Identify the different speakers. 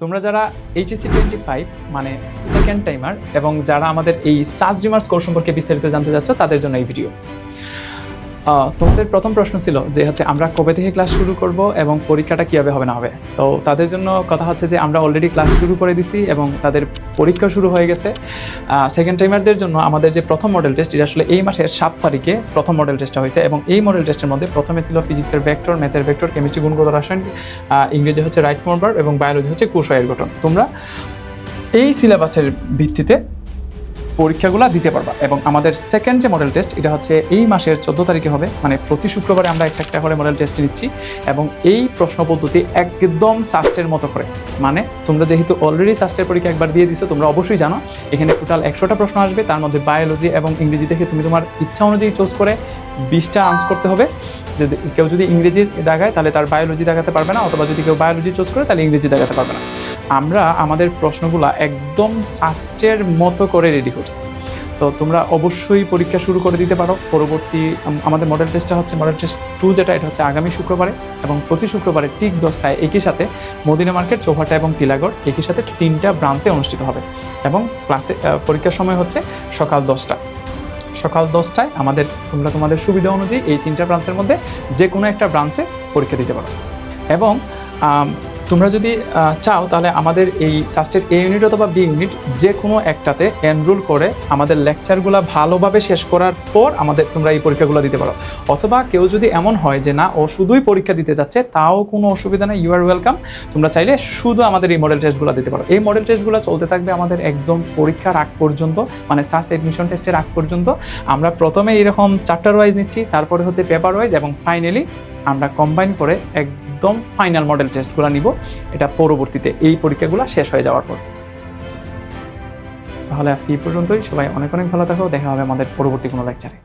Speaker 1: তোমরা যারা এইচএসসি 25 মানে সেকেন্ড টাইমার এবং যারা আমাদের এই সার্চ রিমার্স কোর্স সম্পর্কে বিস্তারিত জানতে যাচ্ছ তাদের জন্য এই ভিডিও। তোমাদের প্রথম প্রশ্ন ছিল যে আমরা কবে থেকে ক্লাস শুরু করব এবং পরীক্ষাটা কীভাবে হবে না হবে। তো তাদের জন্য কথা হচ্ছে যে আমরা অলরেডি ক্লাস শুরু করে দিছি এবং তাদের পরীক্ষা শুরু হয়ে গেছে। সেকেন্ড টাইমারদের জন্য আমাদের যে প্রথম মডেল টেস্ট, এটা আসলে এই মাসের 7 তারিখে প্রথম মডেল টেস্টটা হয়েছে এবং এই মডেল টেস্টের মধ্যে প্রথমে ছিল ফিজিক্সের ভেক্টর, ম্যাথের ভেক্টর, কেমিস্ট্রি গুণগত রসায়ন, ইংরেজি হচ্ছে রাইট ফর্ম ভার্ব এবং বায়োলজি হচ্ছে কোষের গঠন। তোমরা এই সিলেবাসের ভিত্তিতে পরীক্ষাগুলো দিতে পারবা এবং আমাদের সেকেন্ড যে মডেল টেস্ট, এটা হচ্ছে এই মাসের 14 তারিখে হবে। মানে প্রতি শুক্রবারে আমরা একটা করে মডেল টেস্ট নিচ্ছি এবং এই প্রশ্ন পদ্ধতি একদম সাস্টের মতো করে। মানে তোমরা যেহেতু অলরেডি সাস্টের পরীক্ষা একবার দিয়ে দিছো, তোমরা অবশ্যই জানো এখানে টোটাল 100টা প্রশ্ন আসবে। তার মধ্যে বায়োলজি এবং ইংরেজি থেকে তুমি তোমার ইচ্ছা অনুযায়ী চুজ করে 20টা আনসার করতে হবে। যদি কেউ যদি ইংরেজির দাগায় তাহলে তার বায়োলজি দাগাতে পারবে না, অথবা যদি কেউ বায়োলজি চুজ করে তাহলে ইংরেজি দাগাতে পারবে না। আমরা আমাদের প্রশ্নগুলো একদম সাস্টের মতো করে রেডি করছি। সো তোমরা অবশ্যই পরীক্ষা শুরু করে দিতে পারো। পরবর্তী আমাদের মডেল টেস্টটা হচ্ছে মডেল টেস্ট 2, যেটা এটা হচ্ছে আগামী শুক্রবারে এবং প্রতি শুক্রবারে ঠিক 10টায় একই সাথে মদিনা মার্কেট, চৌহাটা এবং টিলাগড় একই সাথে 3টা ব্রাঞ্চে অনুষ্ঠিত হবে এবং ক্লাসে পরীক্ষার সময় হচ্ছে সকাল 10টায় তোমরা তোমাদের সুবিধা অনুযায়ী এই 3টা ব্রাঞ্চের মধ্যে যে কোনো একটা ব্রাঞ্চে পরীক্ষা দিতে পারো। এবং তোমরা যদি চাও তাহলে আমাদের এই সাস্টের এ ইউনিট অথবা বি ইউনিট যে কোনো একটাতে এনরোল করে আমাদের লেকচারগুলো ভালোভাবে শেষ করার পর তোমরা এই পরীক্ষাগুলো দিতে পারো। অথবা কেউ যদি এমন হয় যে না ও শুধুই পরীক্ষা দিতে যাচ্ছে, তাও কোনো অসুবিধা নেই, ইউ আর ওয়েলকাম। তোমরা চাইলে শুধু আমাদের এই মডেল টেস্টগুলো দিতে পারো। এই মডেল টেস্টগুলো চলতে থাকবে আমাদের একদম পরীক্ষার আগ পর্যন্ত, মানে সাস্ট অ্যাডমিশন টেস্টের আগ পর্যন্ত। আমরা প্রথমে এরকম চ্যাপ্টার ওয়াইজ নিচ্ছি, তারপরে হচ্ছে পেপার ওয়াইজ এবং ফাইনালি আমরা কম্বাইন করে একদম ফাইনাল মডেল টেস্টগুলো নিব, এটা পরবর্তীতে এই পরীক্ষাগুলো শেষ হয়ে যাওয়ার পর। তাহলে আজকে এই পর্যন্তই। সবাই অনেক অনেক ভালো থাকো। দেখা হবে আমাদের পরবর্তী কোনো লেকচারে।